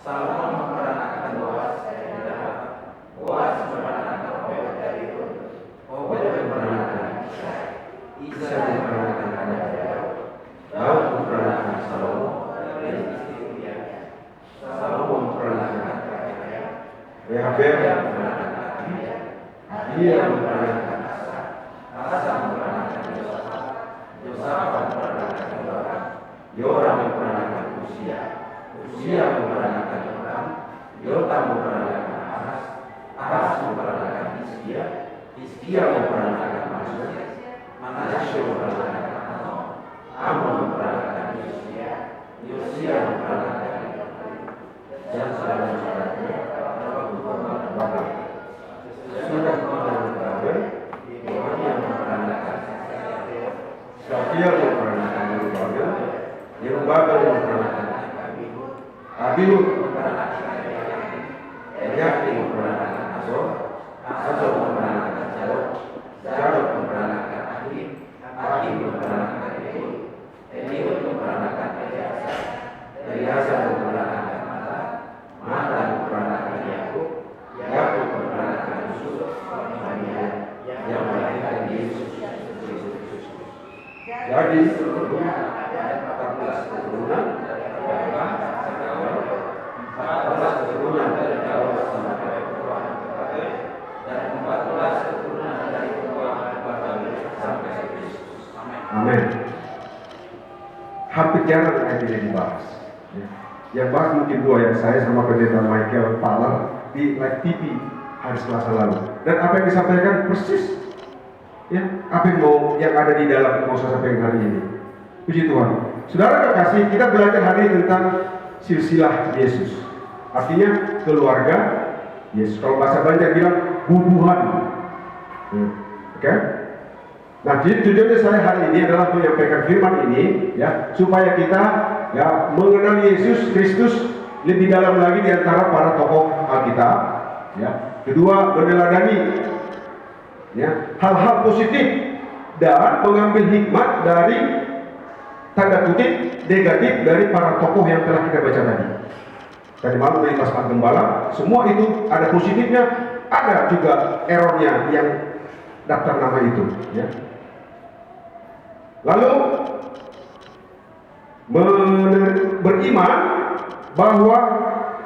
Salomon memperanakan Boaz dari Rahab, Boaz memperanakan Obed dari Rut, Obed memperanakan Isai, Isai memperanakan Daud, Daud memperanakan Salomo dari istri Uriah, Salomo memperanakan Rehabel memperanakan Abia, Abia memperanakan Asa, Asa memperanakan Yosafat, Yosafat memperanakan Yoram, Yoram memperanakan Uzia, Uzia memperanakan Yotam, Yotam memperanakan Ahaz, Ahaz memperanakan Hizkia, Hizkia memperanakan Manasye, Manasye memperanakan Amon, Amon memperanakan Yosia, Yosia memperanakan dan selanjutnya Babel. Sudah kemudian Babel, Yehonnya memperanakan Syafir memperanakan Yerubabel, Yerubabel memperanakan Abihud memperanakan Eliakim memperanakan Azor, Azor memperanakan Zadok, Zadok memperanakan Akim, Akim memperanakan Eliud, Eliud memperanakan Eleazar, Eleazar memperanakan Matan, Matan memperanakan Yakub, Yakub memperanakan Yusuf, yang melahirkan Yesus Kristus. Jadi seluruhnya ada 14 keturunan dari Abraham sampai Daud, 14 keturunan dari Daud sampai perubahan Babel, dan 14 keturunan dari perubahan Babel sampai Kristus. Amin. Hampir jarang ayat ini dibahas. Yang bahas mungkin dua, yang saya sama pendeta Michael Paler di live TV hari Selasa lalu. Dan apa yang disampaikan persis, ya, apa yang ada di dalam mau saya sampaikan hari ini. Puji Tuhan. Saudara kekasih, kita belajar hari ini tentang silsilah Yesus. Artinya keluarga Yesus. Kalau bahasa Banjar bilang bubuhan. Oke? Nah, jadi tujuannya saya hari ini adalah menyampaikan firman ini, ya, supaya kita ya mengenal Yesus Kristus lebih dalam lagi di antara para tokoh Alkitab. Ya. Kedua, meneladani ya hal-hal positif dan mengambil hikmat dari tanda kutip negatif dari para tokoh yang telah kita baca tadi. Tadi malam dari Mas Pak Gembala, semua itu ada positifnya, ada juga errornya yang daftar nama itu. Ya. Lalu beriman bahwa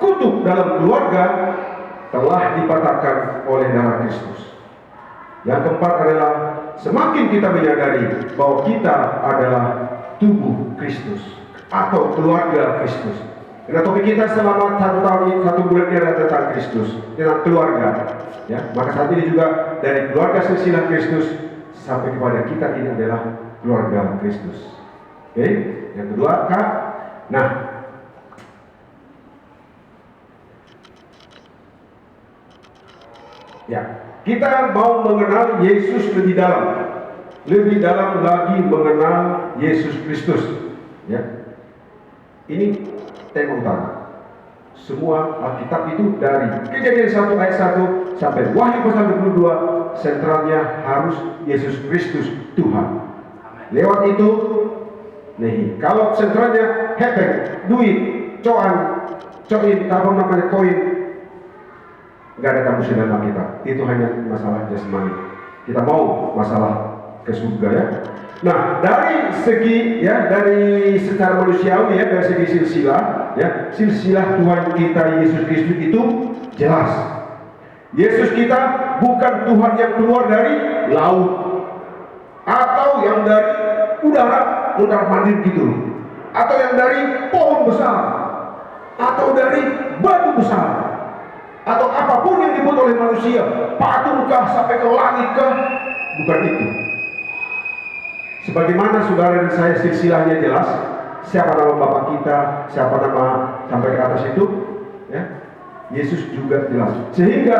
kutuk dalam keluarga telah dipatahkan oleh darah Kristus. Yang keempat adalah semakin kita menyadari bahwa kita adalah tubuh Kristus atau keluarga Kristus. Karena topik kita selama 1 tahun ini, 1 bulan ini adalah tentang Kristus, tentang keluarga. Ya, maka saat ini juga dari keluarga silsilah Kristus sampai kepada kita ini adalah keluarga Kristus. Oke, yang kedua, Kak. Nah, ya, kita mau mengenal Yesus lebih dalam lagi mengenal Yesus Kristus. Ya, ini tema utama. Semua Alkitab itu dari Kejadian 1 ayat 1 sampai Wahyu pasal 22, sentralnya harus Yesus Kristus Tuhan. Lewat itu, nih, kalau sentralnya hepeng, duit, coin, tabung namanya koin, nggak ada kamus dalam Alkitab. Itu hanya masalah jasmani. Kita mau masalah ke surga, ya. Nah, dari segi ya, dari secara manusiawi ya, dari segi silsilah ya, silsilah Tuhan kita Yesus Kristus itu jelas. Yesus kita bukan Tuhan yang keluar dari laut atau yang dari udara mondar-mandir gitu, atau yang dari pohon besar, atau dari batu besar, atau apapun yang dibuat oleh manusia, patungkah sampai ke langitkah, bukan itu. Sebagaimana saudara dan saya silsilahnya jelas, siapa nama Bapak kita, siapa nama sampai ke atas itu, ya, Yesus juga jelas. Sehingga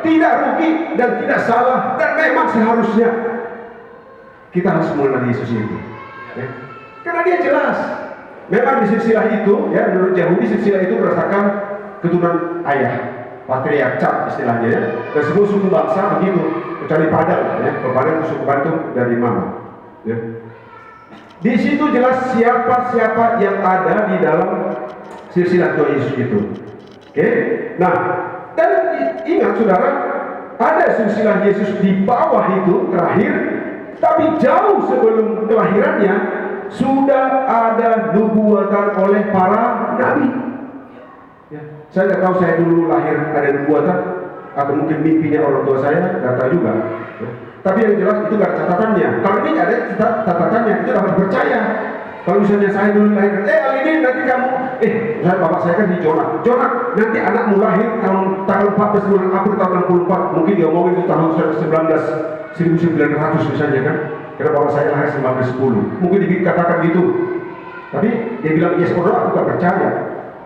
tidak rugi dan tidak salah, dan memang seharusnya kita harus mengenal Yesus itu. Ya. Karena dia jelas. Memang di silsilah itu, ya, menurut Yahudi silsilah itu berdasarkan keturunan ayah, patriark istilahnya, ya. Dan semua suku bangsa begitu, kecuali Padang, ya, Padang suku Bantu dari mana? Ya. Di situ jelas siapa yang ada di dalam silsilah Tuhan Yesus itu. Oke, nah dan ingat saudara, ada silsilah Yesus di bawah itu terakhir, tapi jauh sebelum kelahirannya sudah ada nubuatan oleh para nabi. Ya, saya nggak tahu saya dulu lahir ada nubuatan atau mungkin mimpinya orang tua saya, nggak tahu juga. Ya. Tapi yang jelas itu nggak ada catatannya. Kalau ini ada catatannya, itu dapat percaya. Kalau misalnya saya dulu lahir, ini nanti kamu, misalnya bapak saya kan di Jonak, nanti anakmu lahir tanggal 14 bulan April tahun 64, mungkin diomongin itu tahun 1900 misalnya kan, karena bapak saya lahir 1910, mungkin dikatakan gitu. Tapi dia bilang yes or no, aku gak percaya,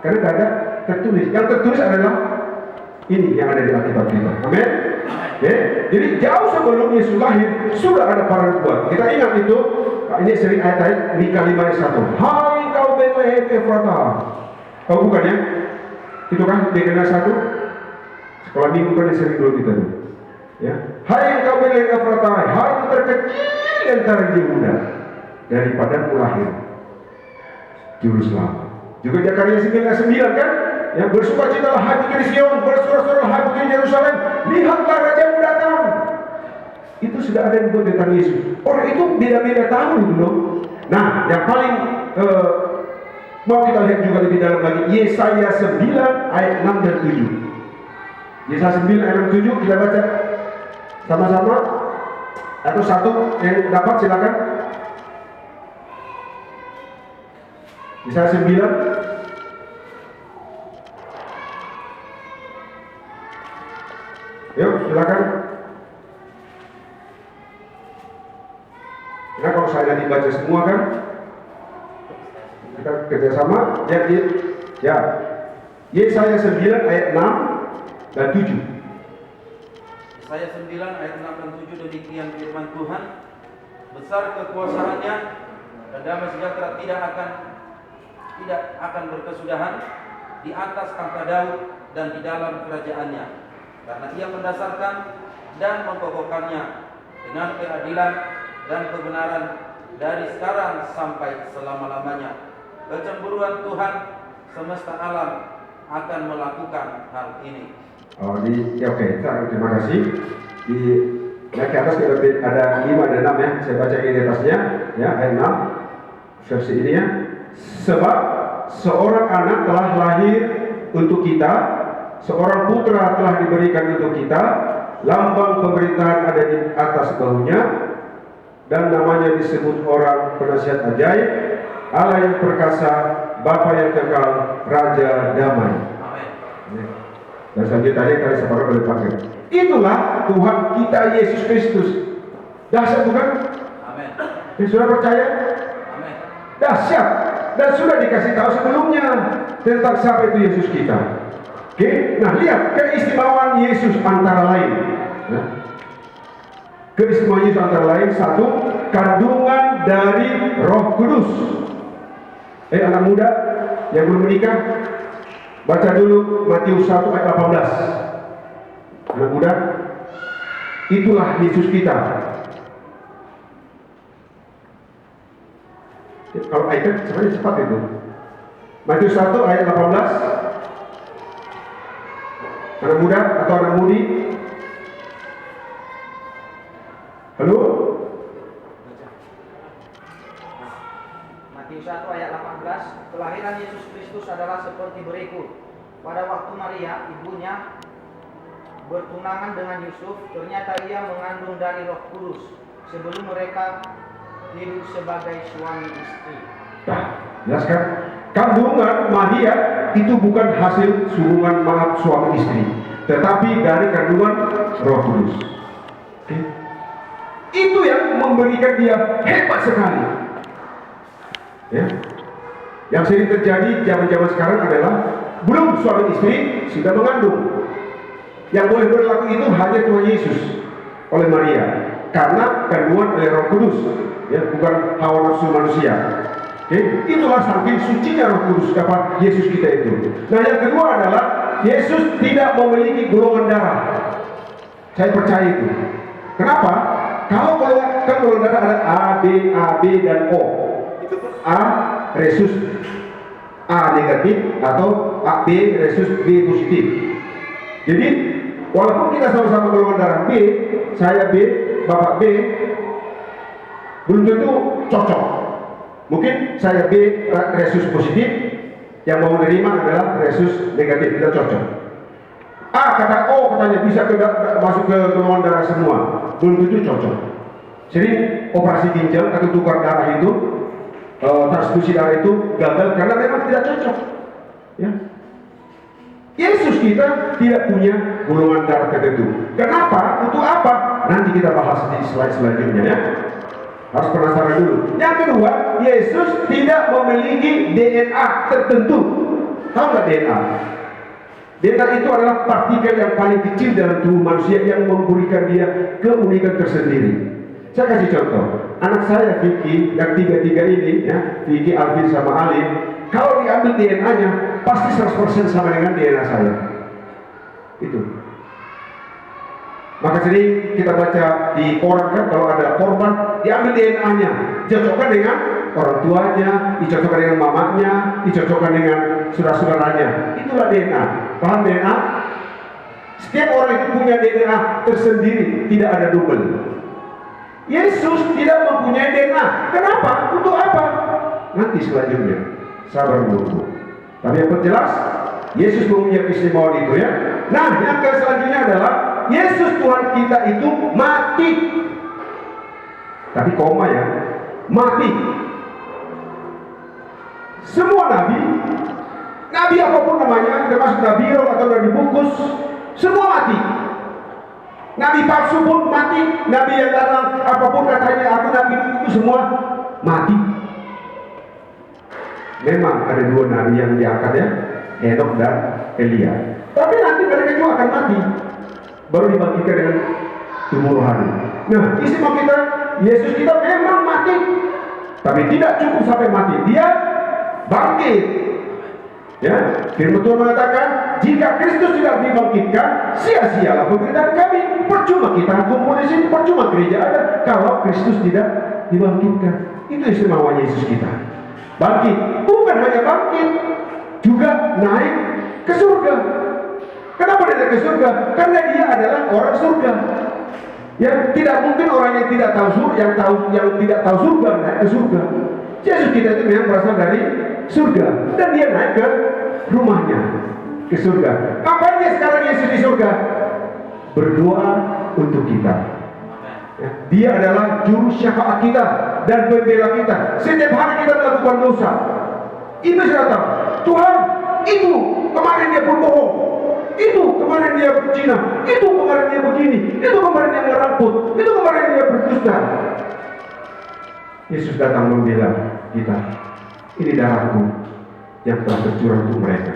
karena gak ada tertulis. Yang tertulis adalah ini yang ada di Alkitab kita. Amin. Okay. Jadi jauh sebelum Yesus lahir sudah ada para nubuat. Kita ingat itu. Ini sering ayat-ayat Mika 5 ayat 1. Hai kau Betlehem Efrata. Kau bukan ya? Itu kan Mika 1. Sekolah minggu kan sering dulu kita. Ya. Hai kau Betlehem Efrata. Hai yang terkecil antara Yehuda. Daripada lahir Juru Selamat. Juga Zakaria 9 kan? Ya, bersukacitalah hai putri Sion, bersorak-sorak hai putri Yerusalem, lihatlah rajamu datang. Itu sudah ada yang tentang Yesus. Orang itu beda-beda tahun itu loh. Nah, yang paling mau kita lihat juga lebih dalam lagi, Yesaya 9 ayat 6 dan 7. Yesaya 9 ayat 6 dan 7 kita baca sama-sama. Atau satu yang dapat silakan. Yesaya 9 yuk silakan. Nah kalau saya dibaca semua kan kita kerjasama ya Yesaya 9 ayat 6 dan 7. Yesaya 9 ayat 6 dan 7 demikian firman Tuhan, besar kekuasaannya dan damai sejahtera tidak akan berkesudahan di atas tahta Daud dan di dalam kerajaannya. Karena ia mendasarkan dan mengkokohkannya dengan keadilan dan kebenaran dari sekarang sampai selama-lamanya. Kecemburuan Tuhan semesta alam akan melakukan hal ini. Oke, terima kasih. Di atas ada 5 dan 6 ya. Saya baca ini atasnya ya, ayat 6 versi ini ya. Sebab seorang anak telah lahir untuk kita, seorang putra telah diberikan untuk kita, lambang pemerintahan ada di atas bahunya, dan namanya disebut orang penasihat ajaib, Allah yang perkasa, Bapa yang kekal, Raja damai. Amin. Dan selanjutnya tadi separuh boleh pakai. Itulah Tuhan kita Yesus Kristus. Dahsyat bukan? Amin. Sudah percaya? Amin. Dahsyat. Dan sudah dikasih tahu sebelumnya tentang siapa itu Yesus kita. Oke, nah lihat keistimewaan Yesus antara lain. Nah, keistimewaan Yesus antara lain, satu, kandungan dari Roh Kudus. Anak muda yang belum menikah, baca dulu Matius 1 ayat 18. Anak muda, itulah Yesus kita. Kalau iPad sebenarnya cepat itu. Matius 1 ayat 18. Anak muda atau anak mudi? Halo? Matius 1 ayat 18. Kelahiran Yesus Kristus adalah seperti berikut. Pada waktu Maria, ibunya, bertunangan dengan Yusuf, ternyata ia mengandung dari Roh Kudus sebelum mereka hidup sebagai suami istri. Nah, jelaskan. Kandungan Maria itu bukan hasil hubungan suami istri, tetapi dari kandungan Roh Kudus. Oke. Itu yang memberikan dia hebat sekali. Ya. Yang sering terjadi zaman-zaman sekarang adalah belum suami istri sudah mengandung. Yang boleh berlaku itu hanya Tuhan Yesus oleh Maria, karena kandungan oleh Roh Kudus, ya, bukan hawa nafsu manusia. Itulah saking sucinya Roh Kudus dapat Yesus kita itu. Nah yang kedua adalah Yesus tidak memiliki golongan darah. Saya percaya itu. Kenapa? Kalau golongan darah ada A, B, dan O. Itu A, resus. A negatif atau B versus B positif. Jadi walaupun kita sama-sama golongan darah B, saya B, Bapak B, belum tentu cocok. Mungkin saya B resus positif, yang mau menerima adalah resus negatif, tidak cocok. A kata O katanya bisa masuk ke golongan darah semua, belum tentu cocok. Sering operasi ginjal atau tukar darah itu, transfusi darah itu gagal karena memang tidak cocok. Ya. Yesus kita tidak punya golongan darah tertentu. Kenapa? Untuk apa? Nanti kita bahas di slide selanjutnya ya. Harus penasaran dulu. Yang kedua, Yesus tidak memiliki DNA tertentu. Tahu nggak DNA? DNA itu adalah partikel yang paling kecil dalam tubuh manusia yang memberikan dia keunikan tersendiri. Saya kasih contoh. Anak saya Vicky, yang tiga-tiga ini ya, Vicky, Alvin sama Alin, kalau diambil DNA-nya pasti 100% sama dengan DNA saya. Itu. Maka sering kita baca di koran kan, kalau ada korban diambil DNA-nya, dicocokkan dengan orang tuanya, dicocokkan dengan mamanya, dicocokkan dengan saudara-saudaranya. Itulah DNA. Paham DNA? Setiap orang itu punya DNA tersendiri, tidak ada double. Yesus tidak mempunyai DNA. Kenapa? Untuk apa? Nanti selanjutnya. Sabar menunggu. Tapi yang jelas, Yesus mempunyai keistimewaan itu ya. Nah, yang selanjutnya adalah Yesus Tuhan kita itu mati. Tapi koma ya, mati. Semua nabi apapun namanya, termasuk Nabi Roh atau Nabi Bungkus, semua mati. Nabi palsu pun mati, nabi yang datang apapun katanya aku nabi itu semua mati. Memang ada dua nabi yang diangkat ya, Henokh dan Elia. Tapi nanti mereka juga akan mati, baru dibangkitkan dengan tubuh rohani. Nah, istimewa kita, Yesus kita memang mati, tapi tidak cukup sampai mati, dia bangkit. Ya, firman Tuhan mengatakan, jika Kristus tidak dibangkitkan, sia-sialah penderitaan kami. Percuma kita kumpul di sini, percuma gereja ada kalau Kristus tidak dibangkitkan. Itu istimewa Yesus kita. Bangkit, bukan hanya bangkit, juga naik ke surga. Kenapa dia naik ke surga? Karena dia adalah orang surga. Ya, tidak mungkin orang yang tidak tahu surga, yang tidak tahu surga naik ke surga. Yesus kita itu memang berasal dari surga dan dia naik ke rumahnya, ke surga. Apa dia sekarang Yesus di surga? Berdoa untuk kita. Ya, dia adalah juru syafaat kita dan pembela kita. Setiap hari kita melakukan dosa, itu saya tahu. Tuhan, itu kemarin dia berbohong, itu kemarin dia berzina, itu kemarin dia begini, itu kemarin dia merampok, itu kemarin dia berdusta. Yesus datang membela kita. Ini darahku yang telah tercurah untuk mereka.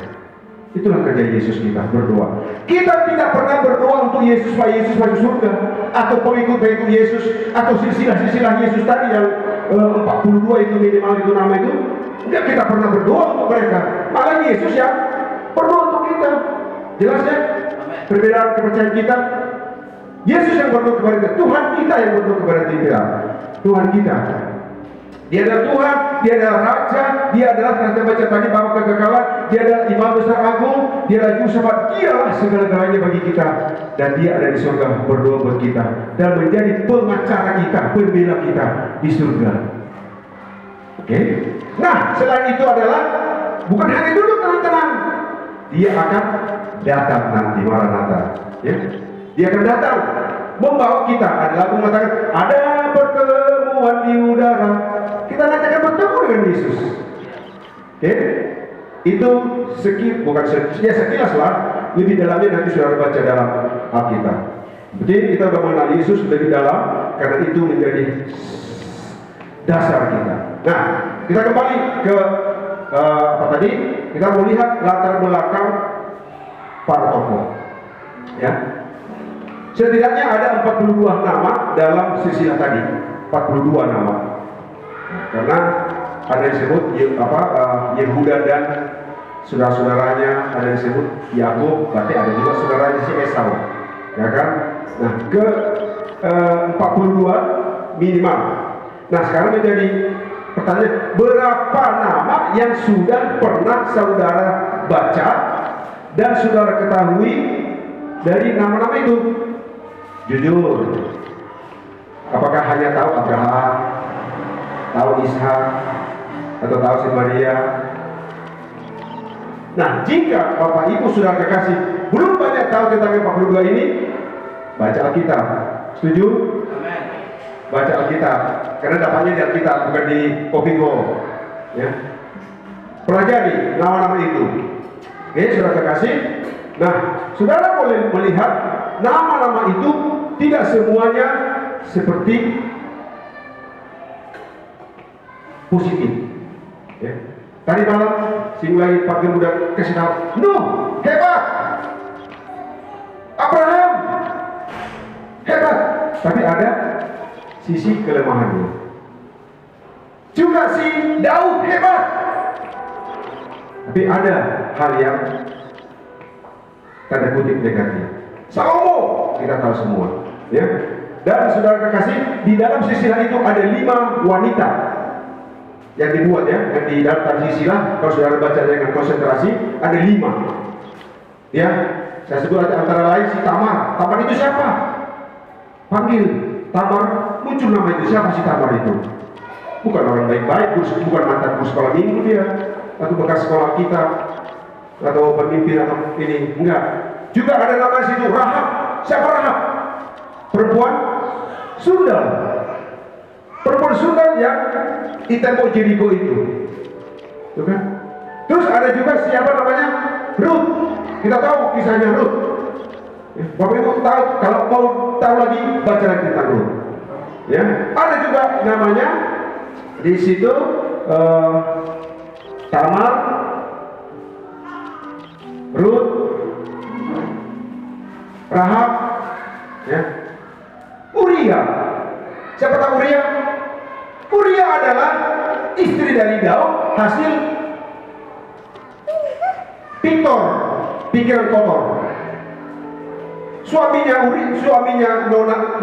Itulah kerja Yesus kita, berdoa. Kita tidak pernah berdoa untuk Yesus supaya Yesus masuk surga, atau pengikut-pengikut Yesus, atau silsilah-silsilah Yesus tadi yang 42 itu minimal itu nama itu. Enggak, kita pernah berdoa untuk mereka. Malah Yesus yang berdoa untuk kita. Jelas ya? Perbedaan kepercayaan kita. Yesus yang berdoa kepada kita, Tuhan kita yang berdoa kepada kita. Tuhan kita. Dia adalah Tuhan, dia adalah Raja, dia adalah, kita baca tadi, Bapa kekekalan, dia adalah Imam Besar Agung, dia adalah Juru Selamat, dialah segala-galanya bagi kita. Dan dia ada di surga berdoa buat kita dan menjadi pengacara kita, pembela kita di surga. Oke? Nah, selain itu adalah bukan hanya duduk tenang-tenang, dia akan datang nanti, Maranatha. Ya? Dia akan datang membawa kita. Ada lagu mengatakan ada pertemuan di udara. Kita nanti akan bertemu dengan Yesus. Oke? Itu sekilas lah. Lebih dalamnya nanti saudara baca dalam Alkitab. Jadi kita sudah mengenal Yesus lebih dalam karena itu menjadi dasar kita. Nah, kita kembali ke apa tadi? Kita mau lihat latar belakang para tokoh. Ya. Setidaknya ada 42 nama dalam silsilah tadi. 42 nama. Karena ada yang disebut Yehuda dan saudara-saudaranya, ada yang disebut Yakub, berarti ada juga saudaranya si Esau. Ya kan? Nah, ke 42 minimal. Nah, sekarang menjadi Pertanyaan, berapa nama yang sudah pernah saudara baca dan saudara ketahui dari nama-nama itu? Jujur. Apakah hanya tahu Abraham, tahu Ishak, atau tahu si Maria? Nah, jika Bapak Ibu saudara kekasih belum banyak tahu tentang 42 ini, baca Alkitab. Setuju? Amin. Baca Alkitab, karena dapatnya di Alkitab, bukan di Kopiko. Ya. Pelajari nama-nama itu. Oke, saudara kekasih. Nah, saudara boleh melihat nama-nama itu tidak semuanya seperti positif. Ya. Tadi malam, Singwai Pak Gem udah kasih tahu, Nuh, hebat, Abraham, hebat, tapi ada sisi kelemahannya. Juga si Daud hebat, tapi ada hal yang tanda kutip negatif. Salomo kita tahu semua, ya. Dan saudara kekasih, di dalam silsilah itu ada 5 wanita yang dibuat, ya, yang di dalam silsilah. Kalau saudara baca dengan konsentrasi, ada 5. Ya, saya sebut antara lain si Tamar. Tamar itu siapa? Panggil Tamar, muncul nama itu. Siapa si Tamar itu? Bukan orang baik-baik, bukan mantan guru sekolah minggu dia, atau bekas sekolah kita, atau pemimpin atau ini, enggak. Juga ada nama situ Rahab. Siapa Rahab? Perempuan Sundal. Perempuan Sundal yang di tembok Jericho itu. Bukan? Terus ada juga siapa namanya? Ruth. Kita tahu kisahnya Ruth. Bapak Ibu tahu, kalau mau tahu lagi baca lagi tentang Ruth. Ya, ada juga namanya di situ Tamar, Ruth, Rahab, ya, Uria. Siapa tahu Uria? Uria adalah istri dari Daud, hasil pikiran kotor. Suaminya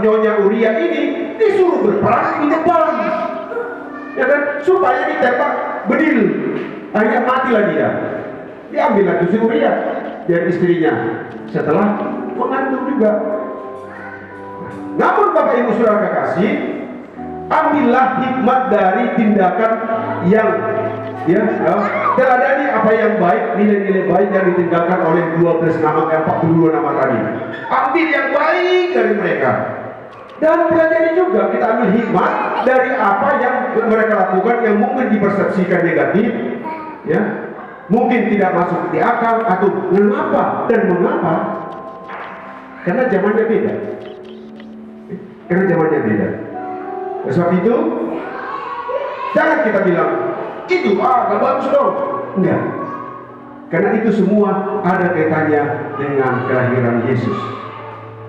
Nyonya Uria ini disuruh berperang di depan, ya kan, supaya ditembak bedil. Akhirnya matilah dia. Diambil lagi si Uria dari istrinya setelah mengandung juga. Namun Bapak Ibu saudara kekasih, ambillah hikmat dari tindakan yang teladani apa yang baik, nilai-nilai baik yang ditinggalkan oleh 42 nama tadi. Ambil yang baik dari mereka. Dan pelajari juga, kita ambil hikmat dari apa yang mereka lakukan yang mungkin dipersepsikan negatif, ya, mungkin tidak masuk di akal, atau mengapa dan mengapa. Karena zamannya beda. Oleh sebab itu, jangan kita bilang itu gak bagus dong. Enggak. Karena itu semua ada kaitannya dengan kelahiran Yesus.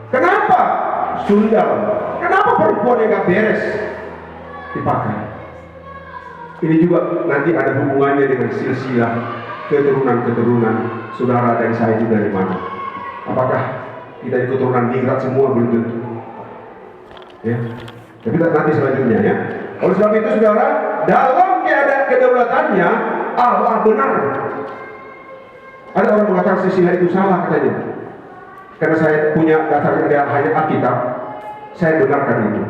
Kenapa Sundal? Kenapa perempuan yang gak beres dipakai? Ini juga nanti ada hubungannya dengan silsilah keturunan saudara dan saya itu dari mana? Apakah kita itu keturunan ningrat semua? Belum tentu. Ya, tapi nanti selanjutnya, ya. Oleh sebab itu saudara, dalam keadaan kedaulatannya Allah benar. Ada orang mengatakan silsilah itu salah katanya. Karena saya punya dasar yang hanya Alkitab, saya benarkan itu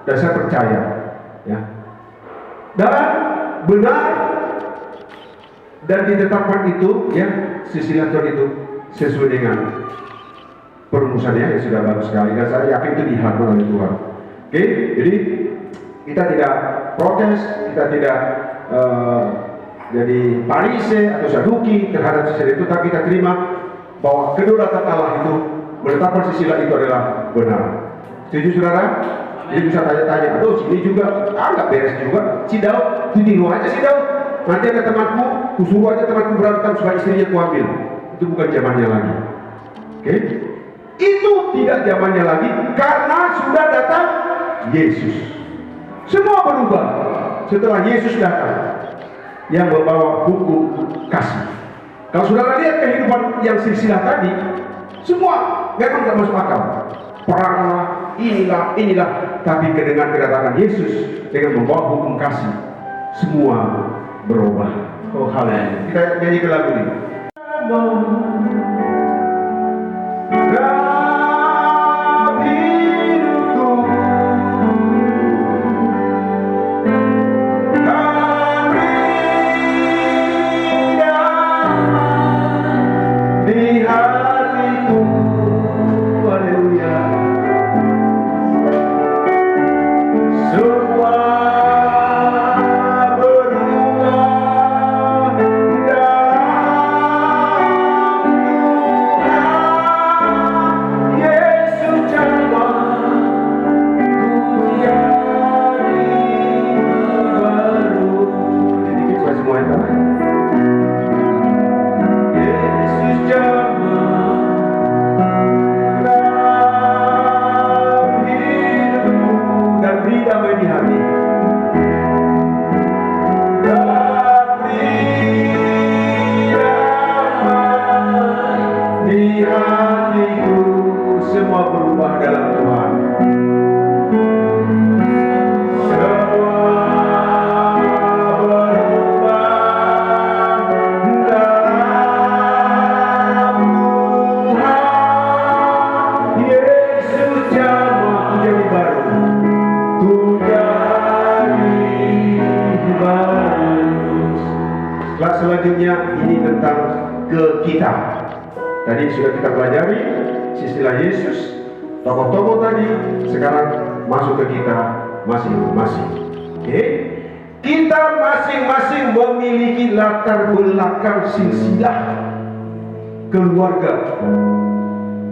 dan saya percaya, ya. Dan benar dan ditetapkan itu, ya, silsilah Tuhan itu sesuai dengan perumusannya yang sudah bagus sekali, dan saya yakin itu dihargai oleh Tuhan. Oke, jadi kita tidak protes, kita tidak jadi Parise atau Saduki terhadap silsilah itu, tapi kita terima bahwa kedaulatan Allah itu menetapkan silsilah itu adalah benar. Setuju saudara? Jadi bisa tanya-tanya, aduh sini juga nggak beres juga. Si Daud, tiru aja si Daud. Nanti ada temanku, kusuruh aja temanku berantem supaya istrinya kuambil. Itu bukan zamannya lagi. Oke? Itu tidak zamannya lagi karena sudah datang Yesus. Semua berubah setelah Yesus datang yang membawa hukum kasih. Kalau saudara lihat kehidupan yang silsilah tadi, semua memang tidak masuk akal. Peranglah, inilah, tapi dengan kedatangan Yesus dengan membawa hukum kasih, semua berubah. Oh haleluya. Kita nyanyikan lagu ini. Selanjutnya ini tentang ke kita. Tadi sudah kita pelajari istilah Yesus, tokoh-tokoh tadi. Sekarang masuk ke kita masing-masing. Oke? Kita masing-masing memiliki latar belakang silsilah keluarga.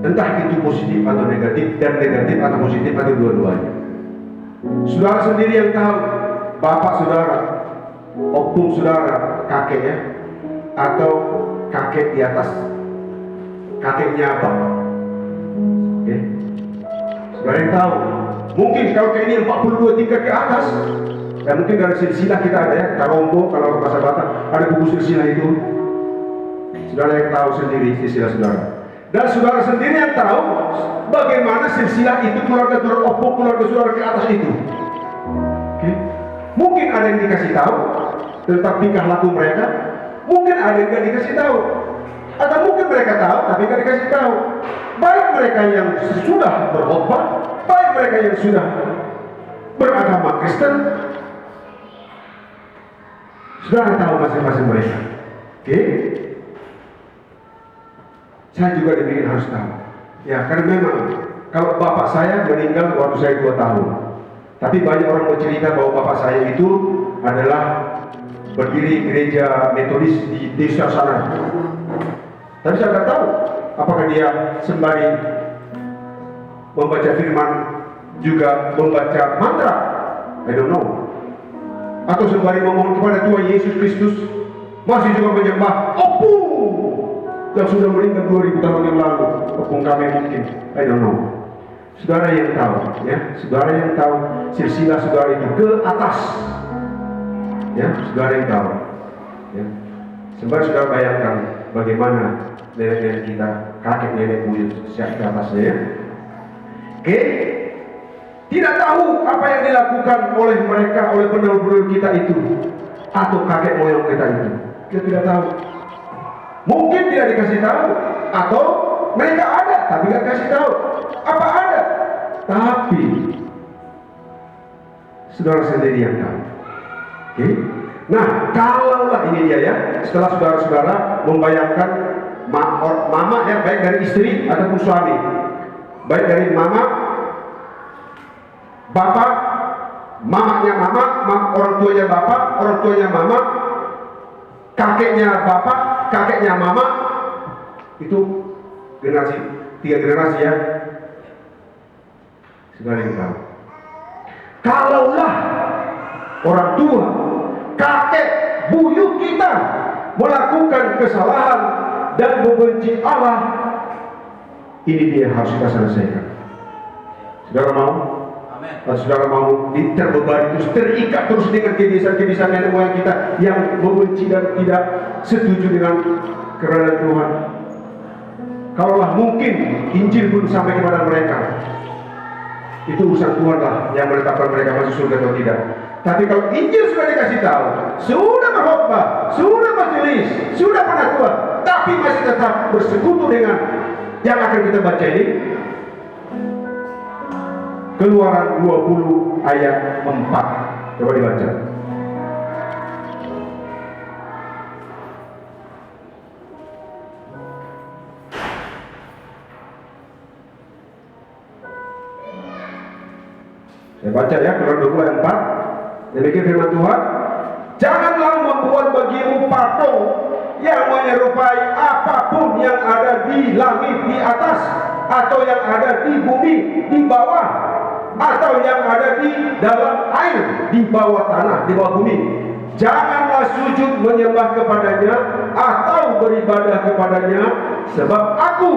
Entah itu positif atau negatif, dan negatif atau positif atau dua-duanya. Saudara sendiri yang tahu, bapak saudara, opung saudara, kakeknya, atau kakek di atas, kakeknya apa? Oke, saudara yang tahu. Mungkin kalau kayak ini 42 tingkat ke atas, dan mungkin dari silsilah kita ada ya, kalau bahasa Batak ada buku silsilah itu. Saudara yang tahu sendiri silsilah saudara. Dan saudara sendiri yang tahu bagaimana silsilah itu keluarga opung, keluarga saudara ke atas itu. Oke, mungkin ada yang dikasih tahu tentang tingkah laku mereka, mungkin ada yang tidak dikasih tahu, atau mungkin mereka tahu tapi tidak dikasih tahu. Baik mereka yang sudah berkhotbah, baik mereka yang sudah beragama Kristen, sudah tahu masing-masing mereka. Oke, saya juga dibikin harus tahu. Ya, karena memang kalau bapak saya meninggal waktu saya 2 tahun, tapi banyak orang bercerita bahwa bapak saya itu adalah berdiri gereja Metodis di desa sana. Tapi saya tidak tahu apakah dia sembari membaca firman juga membaca mantra. I don't know. Atau sembari memohon kepada Tuhan Yesus Kristus, masih juga menyembah opung yang sudah meninggal 2000 tahun yang lalu. Opung kami mungkin. I don't know. Saudara yang tahu, ya, saudara yang tahu silsilah saudara itu ke atas. Ya, saudara yang tahu. Ya. Sembari saudara bayangkan bagaimana nenek-nenek kita, kakek nenek buyut siap ke atasnya ya. Oke, tidak tahu apa yang dilakukan oleh mereka, oleh pendahulu kita itu, atau kakek moyang kita itu. Kita tidak tahu. Mungkin tidak dikasih tahu, atau mereka ada tapi tidak kasih tahu. Apa ada? Tapi saudara sendiri yang tahu. Oke? Nah, kalaulah ini dia ya, setelah saudara-saudara membayangkan mama ya, baik dari istri ataupun suami, baik dari mama, bapak, mamanya mama, orang tuanya bapak, orang tuanya mama, kakeknya bapak, kakeknya mama, itu generasi, 3 generasi ya. Saudara yang tahu. Kalaulah orang tua, kakek, buyut kita melakukan kesalahan dan membenci Allah, ini dia harus kita selesaikan. Saudara mau? Amin. Saudara mau terbebani terus, terikat terus dengan kebiasaan-kebiasaan nenek moyang kita yang membenci dan tidak setuju dengan kebenaran Tuhan? Kalaulah mungkin Injil belum sampai kepada mereka, itu urusan Tuhan lah yang menetapkan mereka masuk surga atau tidak. Tapi kalau Injil sudah dikasih tahu, sudah berkhotbah, sudah majelis, sudah pengakuan, tapi masih tetap bersekutu dengan yang akan kita baca ini, Keluaran 20 ayat 4. Coba dibaca. Saya baca ya, Keluaran 20 ayat 4. Demikian firman Tuhan, janganlah membuat bagimu patung yang menyerupai apapun yang ada di langit di atas, atau yang ada di bumi di bawah, atau yang ada di dalam air di bawah tanah, di bawah bumi. Janganlah sujud menyembah kepadanya atau beribadah kepadanya, sebab aku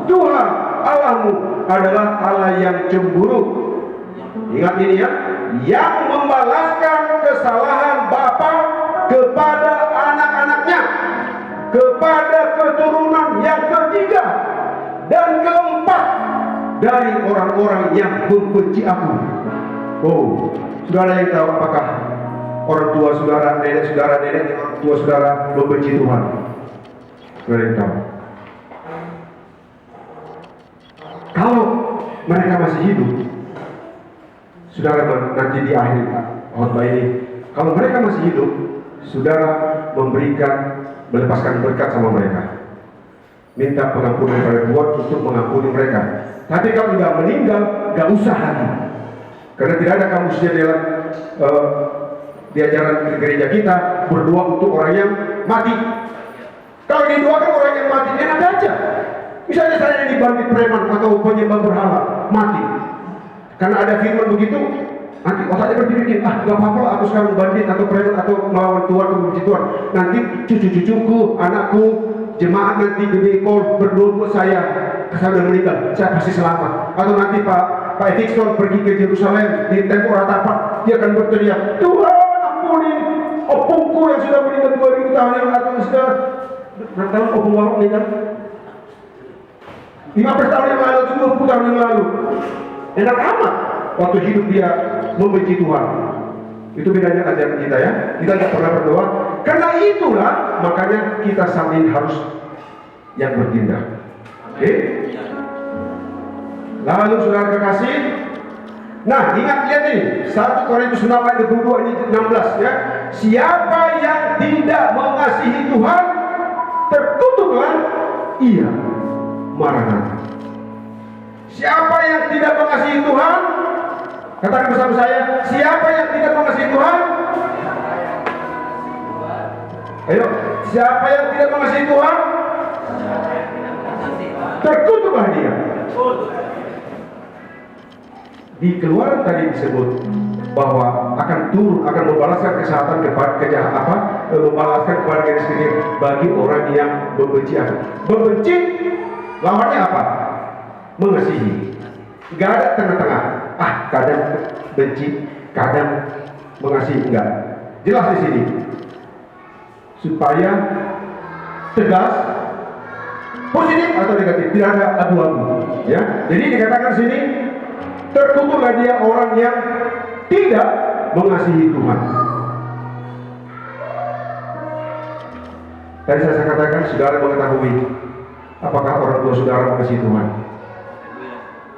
Tuhan Allahmu adalah Allah yang cemburu. Ingat ini ya, yang membalaskan kesalahan bapa kepada anak-anaknya, kepada keturunan yang ketiga dan keempat dari orang-orang yang membenci aku. Oh, saudara yang tahu apakah orang tua saudara, nenek saudara, nenek orang tua saudara membenci Tuhan? Saudara yang tahu. Kalau mereka masih hidup, saudara nanti di akhir khotbah ini, kalau mereka masih hidup, saudara melepaskan berkat sama mereka, minta pengampunan kepada Tuhan untuk mengampuni mereka. Tapi kalau sudah meninggal, gak usah lagi, karena tidak ada kamusnya dalam di ajaran gereja kita berdoa untuk orang yang mati. Kalau didoakan orang yang mati, enak aja. Misalnya saya yang dibanding preman atau penyembah berhala mati, karena ada firman begitu, nanti otaknya berpikir, gak apa-apa aku sekarang bandit atau preman atau melawan Tuhan atau membenci Tuhan. Nanti cucu-cucuku, anakku, jemaat nanti gede kol berdoa buat saya sudah meninggal, saya pasti selamat. Atau nanti Pak Evikson pergi ke Yerusalem di tempo ratapan, dia akan berteriak, Tuhan ampuni opungku yang sudah meninggal 2000 tahun yang lalu, sudah berapa tahun opung warung meninggal? 15 tahun yang lalu, 20 tahun yang lalu. Enak amat waktu hidup dia membenci Tuhan. Itu bedanya ajaran kita ya. Kita tidak pernah berdoa. Karena itulah makanya kita saling harus yang bertindak. Oke? Lalu saudara kekasih, nah ingat lihat nih 1 Korintus 6 ayat 22 ini 16 ya. Siapa yang tidak mengasihi Tuhan, terkutuklah ia. Maranatha. Siapa yang tidak mengasihi Tuhan, katakan bersama saya, siapa yang tidak mengasihi Tuhan? Ayo, siapa yang tidak mengasihi Tuhan? Terkutuklah dia. Di Keluaran tadi disebut bahwa akan turun, akan membalaskan kesehatan kepada membalaskan kepada diri sendiri bagi orang yang membenci aku. Membenci lawannya apa? Mengasihi. Gak ada tengah-tengah. Kadang benci, kadang mengasihi, enggak. Jelas di sini. Supaya tegas, positif atau negatif, tidak ada abu-abu. Ya. Jadi dikatakan sini, terkutuklah dia orang yang tidak mengasihi Tuhan. Tadi saya katakan, saudara mengetahui apakah orang tua saudara mengasihi Tuhan?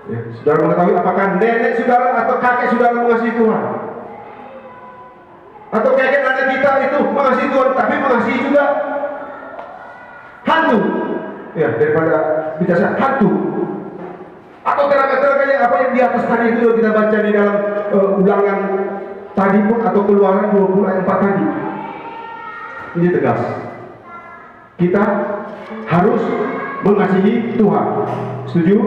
Ya, saudara mengetahui apakah nenek saudara atau kakek saudara mengasihi Tuhan? Atau kakek nenek kita itu mengasihi Tuhan, tapi mengasihi juga hantu? Ya, daripada bicara hantu. Atau tenaga-tenaga yang apa yang di atas tadi itu kita baca di dalam ulangan tadi pun, atau Keluaran 20 ayat 4 tadi. Ini tegas. Kita harus mengasihi Tuhan. Setuju?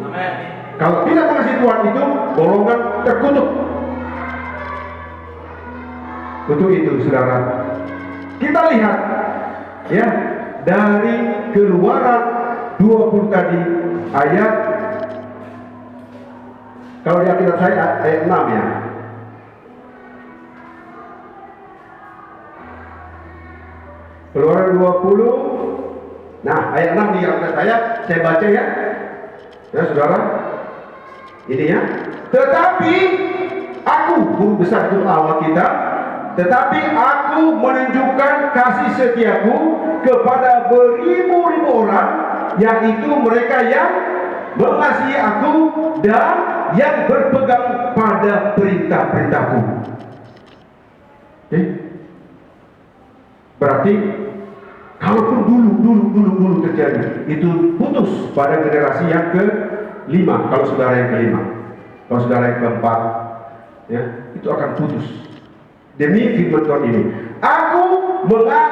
Amen. Kalau tidak mengasihi Tuhan itu golongan terkutuk. Untuk itu saudara, kita lihat ya dari Keluaran 20 tadi ayat, kalau di Alkitab saya ayat 6 ya. Keluaran 20. Nah, ayat 6 di Alkitab saya baca ya. Ya, saudara. Ini ya. Tetapi aku guru besar itu Allah kita, tetapi aku menunjukkan kasih setiaku kepada beribu-ribu orang, yaitu mereka yang mengasihi aku dan yang berpegang pada perintah-perintahku. Berarti kalaupun dulu terjadi, itu putus pada generasi yang ke-5, kalau saudara yang ke-5, kalau saudara yang ke-4, ya, itu akan putus. Demi firman Tuhan ini, aku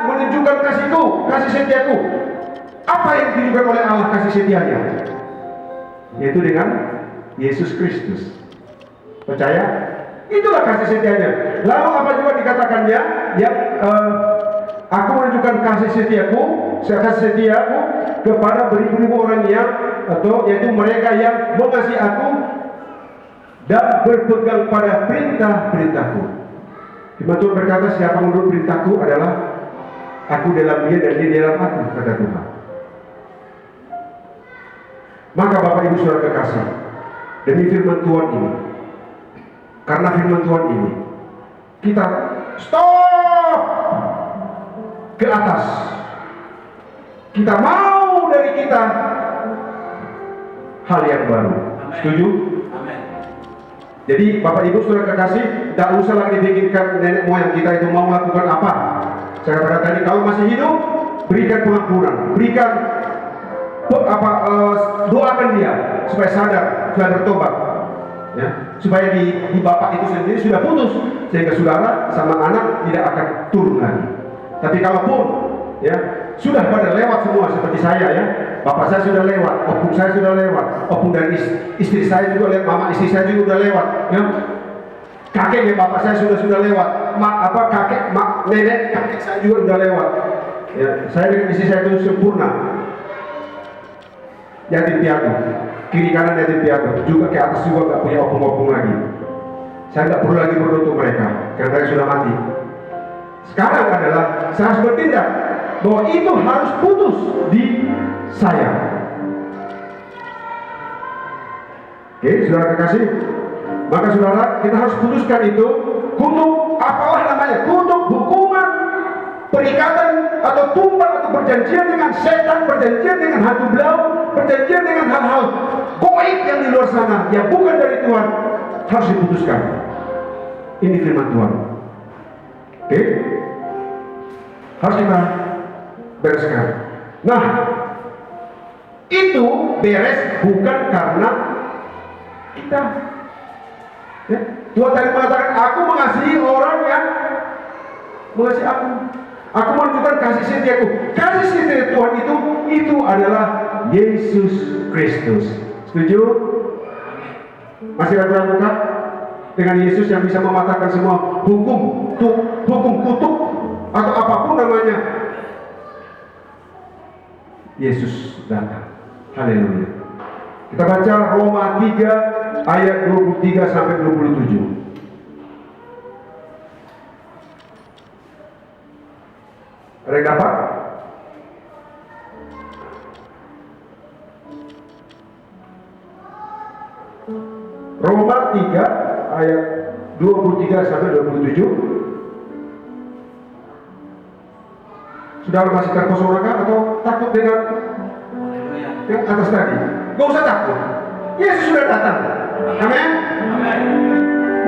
menunjukkan kasihku, kasih setiaku. Apa yang ditunjukkan oleh Allah kasih setianya? Yaitu dengan Yesus Kristus. Percaya? Itulah kasih setianya. Lalu apa juga dikatakannya? Yang aku menunjukkan kasih setiaku kepada beribu-ribu orang yang, atau yaitu mereka yang mengasihi aku dan berpegang pada perintah-perintahku. Firman Tuhan berkata, siapa menurut perintahku adalah aku dalam dia dan dia dalam aku, kata Tuhan. Maka Bapak Ibu Saudara kekasih, demi firman Tuhan ini, karena firman Tuhan ini, kita stop ke atas. Kita mau dari kita hal yang baru. Setuju? Amin. Jadi Bapak Ibu Saudara kekasih, tak usah lagi pikirkan nenek moyang kita itu mau melakukan apa. Saya katakan tadi, kalau masih hidup, berikan pengampunan, berikan doakan dia supaya sadar, supaya bertobat, ya, supaya di bapak itu sendiri sudah putus, sehingga saudara sama anak tidak akan turun lagi. Tapi kalaupun, ya, sudah pada lewat semua seperti saya, ya, bapak saya sudah lewat, opung saya sudah lewat, opung dan istri saya juga lewat, mama istri saya juga sudah lewat, ya. Kakek bapak saya sudah lewat, nenek kakek saya juga sudah lewat, ya. Saya dengan istri saya itu sempurna, yatim piatu, kiri kanan yatim piatu, juga ke atas juga nggak punya opung-opung lagi. Saya nggak perlu lagi menuntut mereka karena mereka sudah mati. Sekarang adalah saya harus bertindak bahwa itu harus putus di saya. Oke, saudara kekasih, maka saudara, kita harus putuskan itu kutuk, apalah namanya, kutuk, hukuman, perikatan atau tumbang atau perjanjian dengan setan, perjanjian dengan hantu belau, perjanjian dengan hal-hal goib yang di luar sana yang bukan dari Tuhan, harus diputuskan. Ini firman Tuhan. Oke? Harus kita bereskan. Nah, itu beres bukan karena kita, ya. Tuhan tadi mengatakan, aku mengasihi orang yang mengasihi aku. Aku menunjukkan kasih setiaku. Kasih setia Tuhan itu adalah Yesus Kristus. Setuju? Masih ragu-ragu kan? Dengan Yesus yang bisa mematahkan semua hukum kutuk atau apapun namanya. Yesus datang. Haleluya. Kita baca Roma 3 ayat 23 sampai 27. Ada yang dapat? Roma 3 ayat 23 sampai 27. Saudara masih terpesona atau takut dengan yang atas tadi? Gak usah takut. Yesus sudah datang. Amin.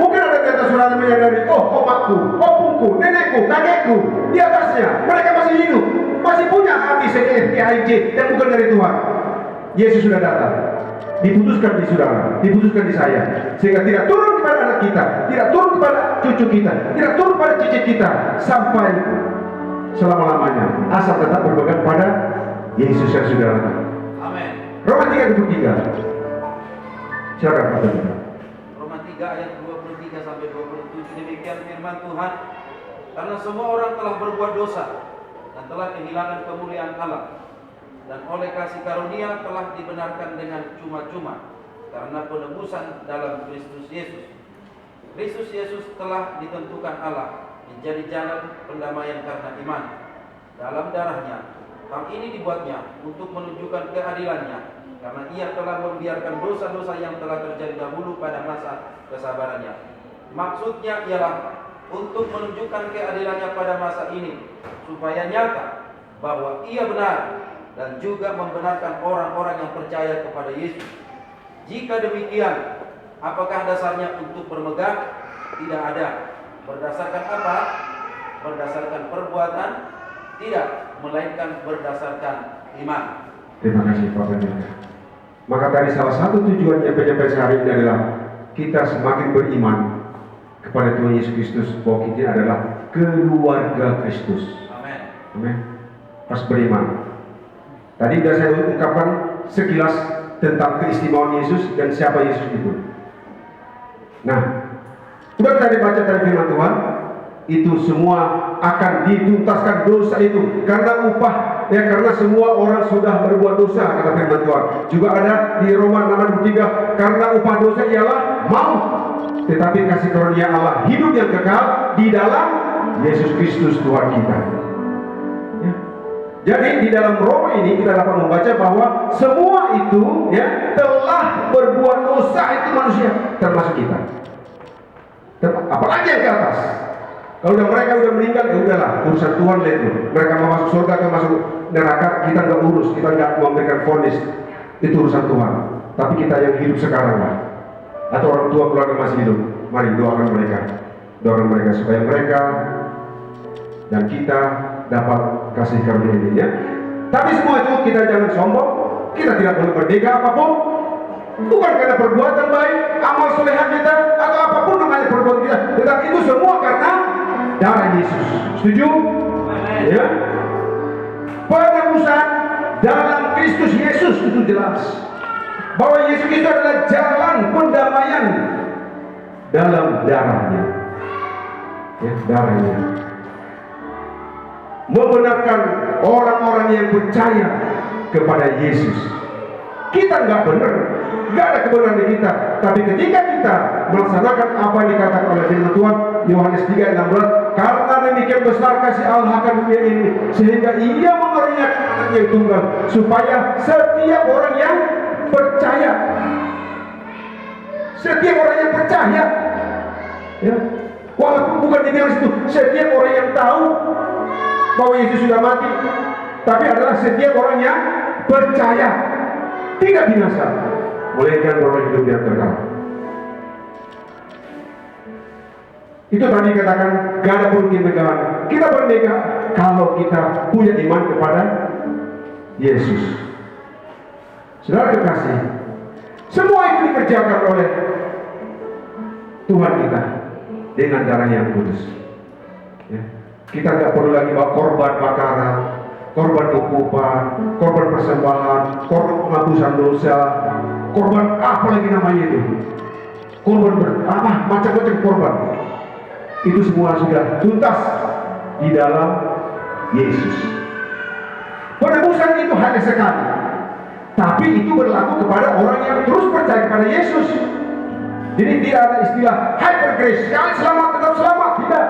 Mungkin ada di atas saudara menyadari, oh, omakku, opungku, nenekku, kakekku, di atasnya mereka masih hidup, masih punya hati CFKIJ yang bukan dari Tuhan. Yesus sudah datang. Diputuskan di saudara, diputuskan di saya, sehingga tidak turun kepada anak kita, tidak turun kepada cucu kita, tidak turun pada cicit kita, sampai selama-lamanya. Asal tetap berpegang pada Yesus yang sudah datang. Amin. Roma 3:23. Silakan Pak. Roma 3 ayat 23 sampai 27, demikian firman Tuhan. Karena semua orang telah berbuat dosa dan telah kehilangan kemuliaan Allah, dan oleh kasih karunia telah dibenarkan dengan cuma-cuma karena penebusan dalam Kristus Yesus. Kristus Yesus telah ditentukan Allah menjadi jalan pendamaian karena iman dalam darahnya. Hal ini dibuatnya untuk menunjukkan keadilannya, karena ia telah membiarkan dosa-dosa yang telah terjadi dahulu pada masa kesabarannya. Maksudnya ialah untuk menunjukkan keadilannya pada masa ini, supaya nyata bahwa Ia benar dan juga membenarkan orang-orang yang percaya kepada Yesus. Jika demikian, apakah dasarnya untuk bermegah? Tidak ada. Berdasarkan apa? Berdasarkan perbuatan? Tidak, melainkan berdasarkan iman. Terima kasih Pak Pendeta. Maka tadi salah satu tujuannya penyampaian hari ini adalah kita semakin beriman kepada Tuhan Yesus Kristus, bahwa kita adalah keluarga Kristus. Amin. Amin. Harus beriman. Tadi sudah saya ungkapkan sekilas tentang keistimewaan Yesus dan siapa Yesus itu. Nah, sudah tadi baca dari firman Tuhan, itu semua akan dituntaskan dosa itu karena upah, ya, karena semua orang sudah berbuat dosa, kata firman Tuhan. Juga ada di Roma 6:3, karena upah dosa ialah maut, tetapi kasih karunia Allah hidup yang kekal di dalam Yesus Kristus Tuhan kita. Ya. Jadi di dalam Roma ini kita dapat membaca bahwa semua itu, ya, telah berbuat dosa itu manusia, termasuk kita. Apalagi yang ke atas. Kalau mereka udah meninggal, ya udahlah, urusan Tuhan itu. Mereka mau masuk surga atau masuk neraka, kita nggak urus, kita nggak memberikan vonis. Itu urusan Tuhan. Tapi kita yang hidup sekarang lah, atau orang tua keluarga masih hidup, mari doakan mereka supaya mereka dan kita dapat kasih karunia ini, ya. Tapi semua itu kita jangan sombong, kita tidak boleh merdeka apapun, bukan karena perbuatan baik, amal solehan kita, atau apapun namanya perbuatan kita, tetapi itu semua karena darah Yesus. Setuju? Ya. Penebusan dalam Kristus Yesus itu jelas bahwa Yesus itu adalah jalan pendamaian dalam darahnya, ya, darahnya membenarkan orang-orang yang percaya kepada Yesus. Kita nggak benar, nggak ada kebenaran di kita. Tapi ketika kita melaksanakan apa yang dikatakan oleh firman Tuhan, Yohanes 3:16, karena demikian besar kasih Allah akan dunia ini, sehingga Ia mengaruniakan Anaknya yang tunggal, supaya setiap orang yang percaya, ya, walaupun bukan dibilang situ, setiap orang yang tahu bahwa Yesus sudah mati, tapi adalah setiap orang yang percaya, tidak binasa, melainkan beroleh hidup yang kekal. Itu tadi katakan gak ada pun kemegahan. Kita bermegah kalau kita punya iman kepada Yesus. Saudara kekasih, semua itu dikerjakan oleh Tuhan kita dengan darah yang kudus, ya. Kita nggak perlu lagi bawa korban bakaran, korban ukupan, korban persembahan, korban penghapusan dosa, korban apa lagi namanya itu, korban macam-macam korban. Itu semua sudah tuntas di dalam Yesus. Penebusan itu hanya sekali, tapi itu berlaku kepada orang yang terus percaya kepada Yesus. Jadi tidak ada istilah hyper grace, sekali selamat tetap selamat, tidak.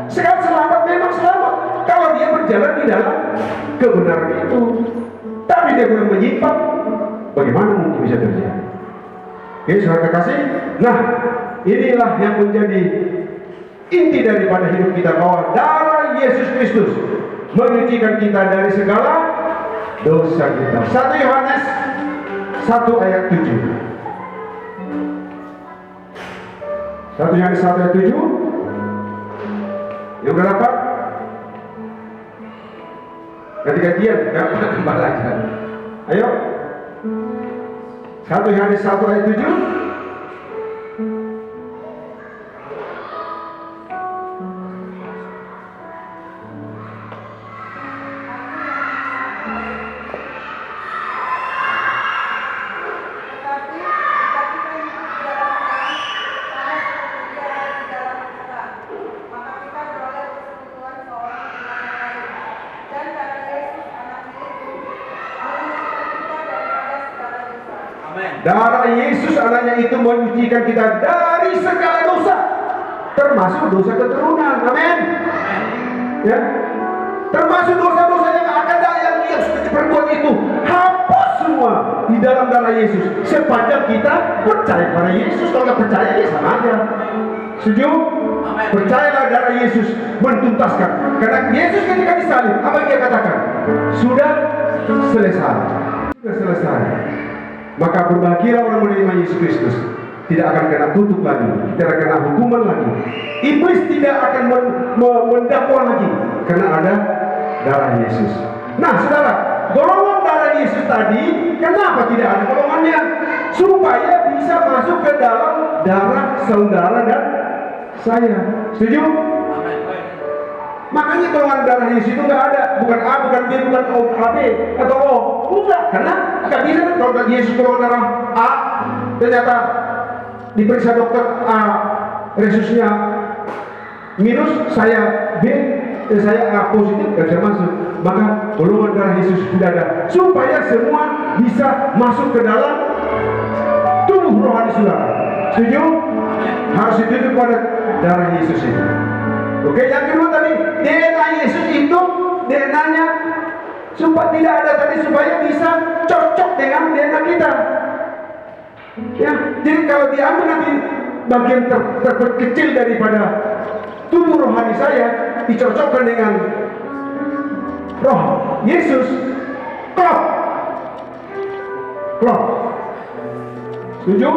Sekali selamat memang selamat kalau dia berjalan di dalam kebenaran itu. Tapi dia belum menyimpang, bagaimana mungkin bisa terjadi? Oke, saudara kekasih. Nah, inilah yang menjadi inti daripada hidup kita, bahwa darah Yesus Kristus menyucikan kita dari segala dosa kita. 1 Yohanes 1:7. 1 Yohanes 1:7. Yang udah dapat? Ganti-gantian, gak kembali aja. Ayo. 1 Yohanes 1:7. Darah Yesus anaknya itu menyucikan kita dari segala dosa, termasuk dosa keturunan. Amin. Ya, termasuk dosa-dosa yang akan datang yang sudah diperbuat itu, hapus semua di dalam darah Yesus. Sepanjang kita percaya pada Yesus. Kalau nggak percaya, ya sama aja. Setuju? Amin. Percayalah darah Yesus mentuntaskan. Karena Yesus ketika disalib, apa yang dia katakan? Sudah selesai. Sudah selesai. Maka berbahagialah orang menerima Yesus Kristus. Tidak akan kena kutuk lagi, tidak akan kena hukuman lagi. Iblis tidak akan mendakwa lagi karena ada darah Yesus. Nah, saudara, golongan darah Yesus tadi, kenapa tidak ada golongannya? Supaya bisa masuk ke dalam darah saudara dan saya. Setuju? Makanya golongan darah Yesus itu nggak ada, bukan A, bukan B, bukan O, AB atau O. Enggak, karena nggak bisa. Kalau Yesus golongan darah A, ternyata diperiksa dokter A, resusnya minus, saya B, saya A positif, nggak bisa masuk. Maka golongan darah Yesus tidak ada, supaya semua bisa masuk ke dalam tubuh rohani saudara. Setuju? Harus dituju pada darah Yesus itu. Oke, yang kedua tadi, DNA Yesus itu DNA-nya supaya tidak ada tadi, supaya bisa cocok dengan DNA kita. Ya, jadi kalau diambil nanti bagian terkecil daripada tubuh rohani saya, dicocokkan dengan roh Yesus, klop. Setuju?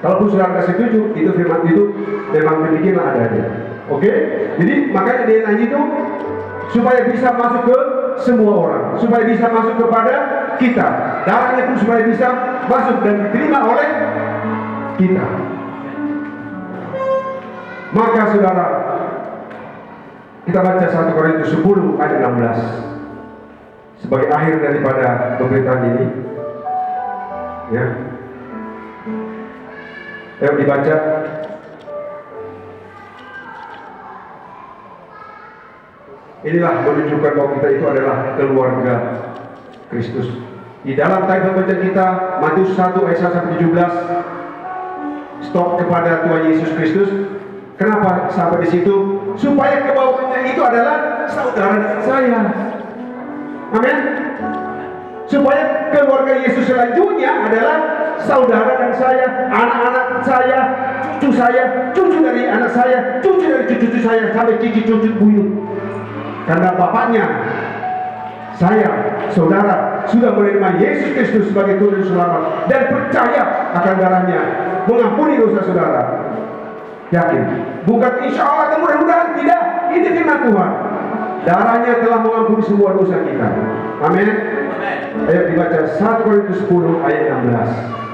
Kalaupun saudara nggak setuju, itu firman itu memang demikianlah adanya. Oke? Jadi makanya DNA itu supaya bisa masuk ke semua orang, supaya bisa masuk kepada kita. Darahnya pun supaya bisa masuk dan diterima oleh kita. Maka saudara, kita baca 1 Korintus 10 ayat 16 sebagai akhir daripada pemberitaan ini. Ya. Ayo dibaca. Inilah menunjukkan bahwa kita itu adalah keluarga Kristus. Di dalam teks pembacaan kita, Matius 1 ayat 1-17, stop kepada Tuhan Yesus Kristus. Kenapa sampai di situ? Supaya kebawahannya itu adalah saudara dan saya. Amin. Supaya keluarga Yesus selanjutnya adalah saudara dan saya, anak-anak saya, cucu dari anak saya, cucu dari cucu saya, sampai cucu buyut. Karena bapaknya, saya, saudara, sudah menerima Yesus Kristus sebagai Tuhan dan Selamat dan percaya akan darahnya mengampuni dosa saudara. Yakin? Bukan insya Allah atau mudah-mudahan, tidak. Ini firman Tuhan. Darahnya telah mengampuni semua dosa kita. Amin. Ayo dibaca 1 Korintus 10 ayat 16.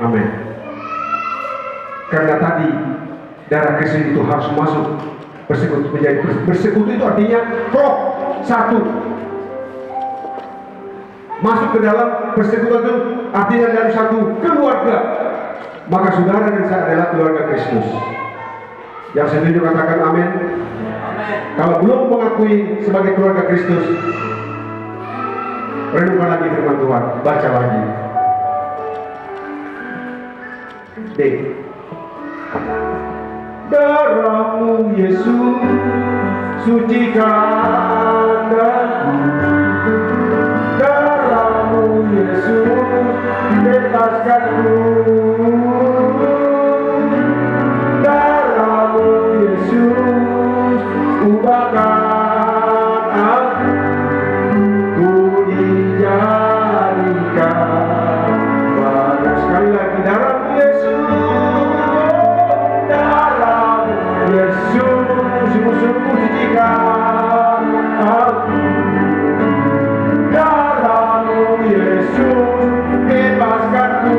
Amin. Karena tadi darah Kristus itu harus masuk bersekutu, menjadi bersekutu itu artinya klop satu. Masuk ke dalam persekutuan itu artinya dalam satu keluarga. Maka saudara dan saya adalah keluarga Kristus. Yang setuju katakan amin. Kalau belum mengakui sebagai keluarga Kristus, renungkan lagi firman Tuhan, baca lagi. D. Darahmu Yesus sucikan aku, darahmu Yesus bebaskanku, darahmu Yesus ubahkan aku, ku dijadikan baru. Sekali lagi, darahmu Yesus, darahmu Yesus sungguh-sungguh sucikan aku, darahmu Yesus bebaskanku,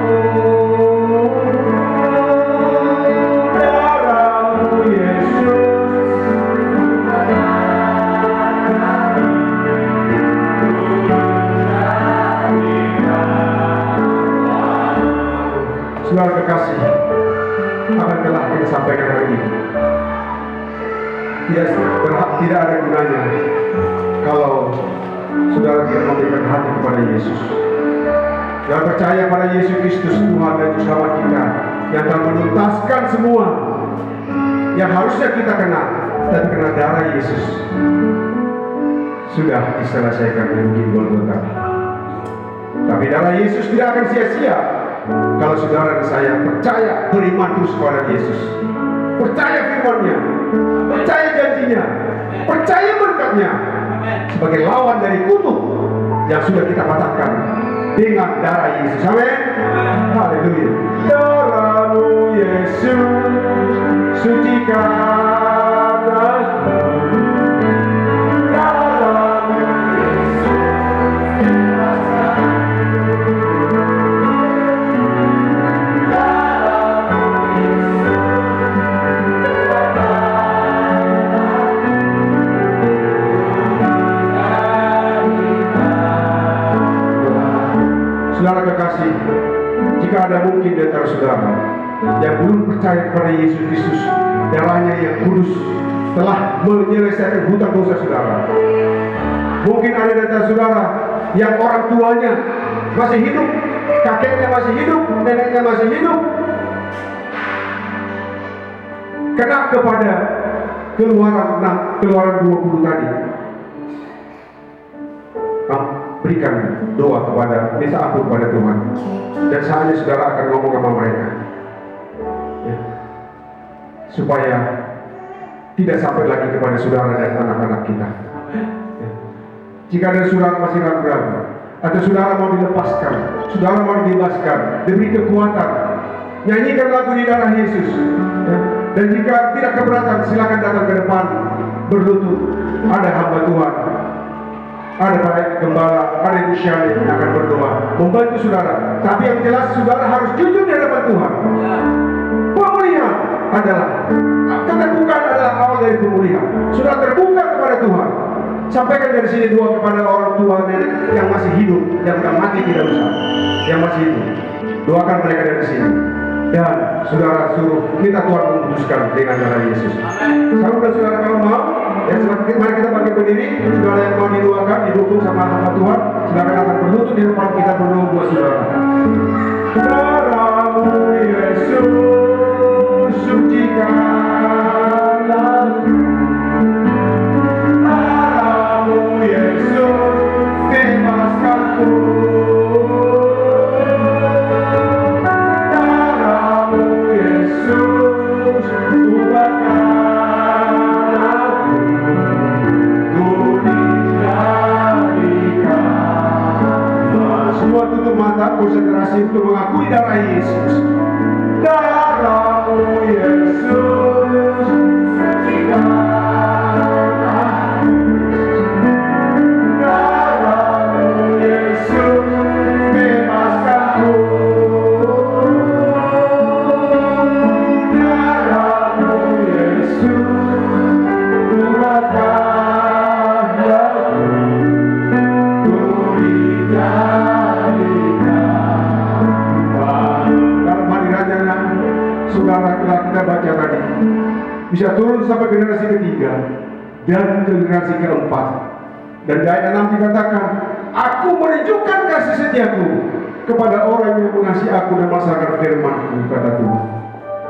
darahmu Yesus. Saudara kekasih, apa yang telah kita sampaikan hari ini tidak ada gunanya kalau saudara tidak memberikan hati kepada Yesus. dan percaya pada Yesus Kristus Tuhan dan Juru Selamat kita yang telah menuntaskan semua yang harusnya kita kenal, dan karena darah Yesus sudah diselesaikan di bukit Golgota. Tapi darah Yesus tidak akan sia-sia kalau saudara dan saya percaya, beriman terus kepada Yesus, percaya firman-Nya, percaya janjinya, percaya berkat-Nya sebagai lawan dari kutuk yang sudah kita patahkan dengan darah Yesus. Amin. Haleluya. Darah-Mu Yesus sucikan aku. Darah-Mu Yesus bebaskan. Darah-Mu Yesus Saudara kekasih, jika ada mungkin di antara saudara yang belum percaya kepada Yesus Kristus, darahnya yang kudus telah menyelesaikan hutang dosa saudara. Mungkin ada di antara saudara yang orang tuanya masih hidup, kakeknya masih hidup, neneknya masih hidup, kena kepada keluaran 20 tadi. Berikan doa kepada, minta ampun kepada Tuhan, dan saatnya saudara akan ngomong sama mereka, ya, supaya tidak sampai lagi kepada saudara dan anak-anak kita. Ya. Jika ada saudara masih ragu-ragu, atau saudara mau dilepaskan, saudara mau dibebaskan, diberi kekuatan, nyanyikan lagu di darah Yesus. Ya. Dan jika tidak keberatan, silakan datang ke depan berlutut. Ada hamba Tuhan, ada baik gembala, ada Ibu Syahli yang akan berdoa membantu saudara. Tapi yang jelas saudara harus jujur di hadapan Tuhan. Pemulihan adalah, keterbukaan adalah awal dari pemulihan. Sudah terbuka kepada Tuhan, sampaikan dari sini doa kepada orang tua yang masih hidup, yang sudah mati tidak usah, yang masih hidup, doakan mereka dari sini. Dan saudara suruh minta Tuhan memutuskan dengan darah Yesus. Saudara dan saudara kalau mau, ya mari kita bangkit berdiri. Saudara yang mau didoakan, didukung sama hamba Tuhan, silakan akan berlutut di depan kita berdoa buat saudara. Darah-Mu Yesus sucikan aku. Darah-Mu Yesus bebaskanku. Semua tutup mata, konsentrasi untuk mengakui darah Yesus. Darah-Mu Yesus sucikan aku. Darah-Mu Yesus bebaskanku. Darah-Mu Yesus buatkan aku. Saudara telah kita baca tadi, bisa turun sampai generasi ketiga dan generasi keempat. Dan di ayat 6 dikatakan, aku menunjukkan kasih setiaku kepada orang yang mengasihi aku dan melaksanakan firman-Ku, kata Tuhan.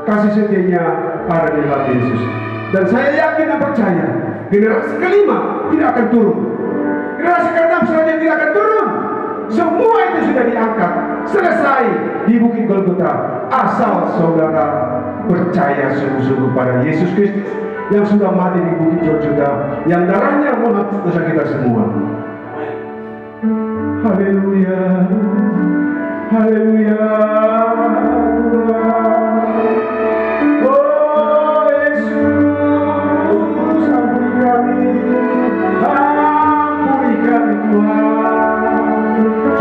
Kasih setianya ada di dalam Yesus. Dan saya yakin dan percaya, generasi kelima tidak akan turun, generasi keenam selanjutnya tidak akan turun. Semua itu sudah diangkat, selesai di bukit Golgota. Asal saudara percaya sungguh-sungguh pada Yesus Kristus yang sudah mati di bukit Golgota, yang darahnya menghapus dosa kita semua. Haleluya, haleluya. Oh Yesus, ampuni kami, Tuhan.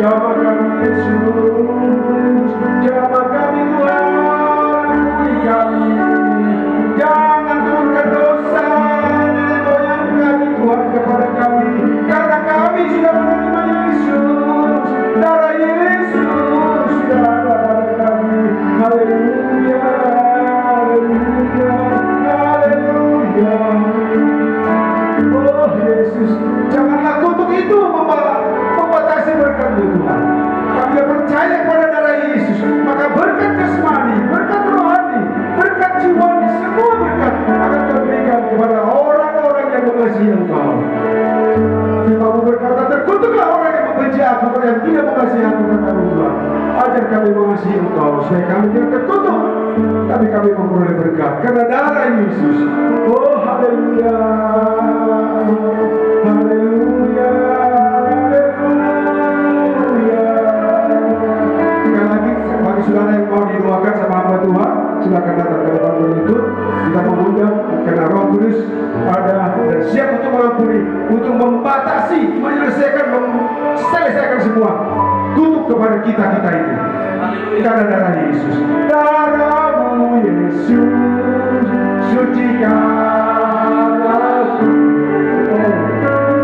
Jamah kami Yesus, jamah kami Tuhan, ampuni kami. Jangan turunkan dosa nenek moyang kami Tuhan kepada kami, karena kami Terkutuklah orang yang membenci aku, orang yang tidak mengasihi aku, kata Tuhan. Ajar kami mengasihi Engkau, supaya kami tidak terkutuk, tapi kami memperoleh berkat karena darah Yesus. Oh, haleluya, haleluya, haleluya. Sekali lagi, bagi saudara yang mau didoakan sama hamba Tuhan, silakan datang ke depan itu. Kita mengundang karena Roh Kudus ada dan siap untuk mengampuni, untuk membatasi, menyelesaikan semua kutuk kepada kita itu. Karena darah Yesus, darahmu Yesus, sucikan aku.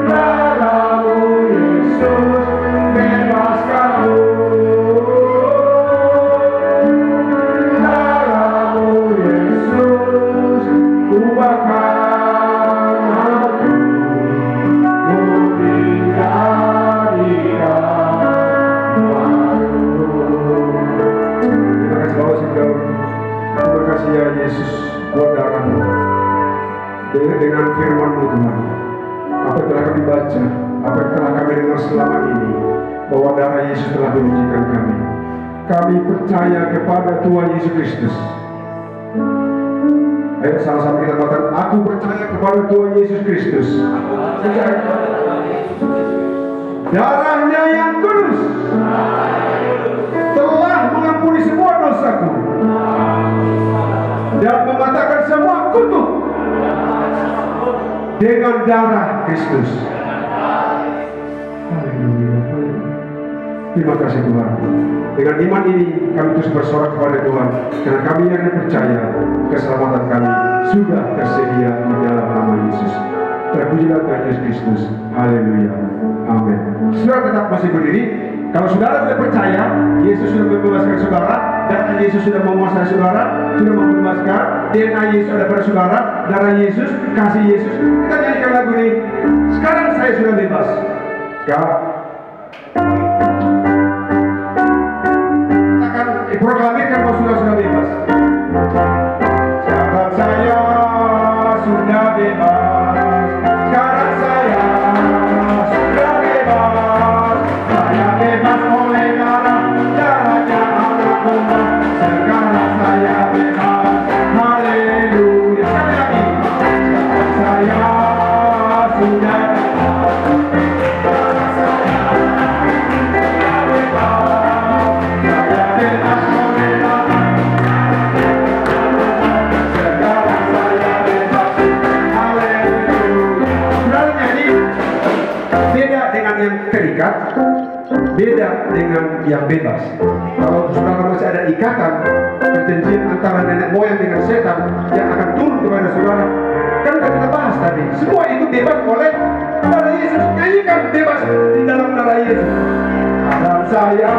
Darahmu Yesus, bebaskan aku. Darahmu Yesus, ubahkan aku. Terima kasih ya Yesus buat darahmu. Dengan firman-Mu Tuhan, apa yang telah kami baca, apa yang telah kami dengar selama ini, bahwa darah Yesus telah menyucikan kami. Kami percaya kepada Tuhan Yesus Kristus. Ayo sama-sama kita katakan, aku percaya kepada Tuhan Yesus Kristus. Darahnya yang kudus telah mengampuni semua dosaku dan mematahkan semua kutuk dengan darah Kristus. Haleluya. Terima kasih Tuhan. Dengan iman ini kami terus bersorak kepada Tuhan, karena kami yang percaya keselamatan kami sudah tersedia di dalam nama Yesus. Terpujilah Tuhan Yesus Kristus. Haleluya. Amin. Saudara tetap masih berdiri. Kalau saudara sudah percaya, Yesus sudah membebaskan saudara, darah Yesus sudah menguasai saudara, sudah membebaskan, DNA Yesus ada pada saudara, darah Yesus, kasih Yesus. Kita nyanyikan lagu ini. Sekarang saya sudah bebas. Sekarang kita akan proklamirkan bahwa sudah bebas. Sekarang saya sudah bebas. Sekarang saya sudah bebas. Saya bebas oleh darahnya anak domba. Sekarang saya bebas. Haleluya. Sekali lagi. Sekarang saya sudah bebas. Sekarang saya sudah bebas. Saya bebas oleh sekarang saya bebas. Haleluya. Saudara nyanyi, beda dengan yang terikat, beda dengan yang bebas. Kalau saudara masih ada ikatan perjanjian antara nenek moyang dengan setan yang akan turun kepada saudara, kan kita bahas tadi, semua itu bebas oleh darah Yesus. Nyanyikan bebas di dalam darah Yesus. Sekarang saya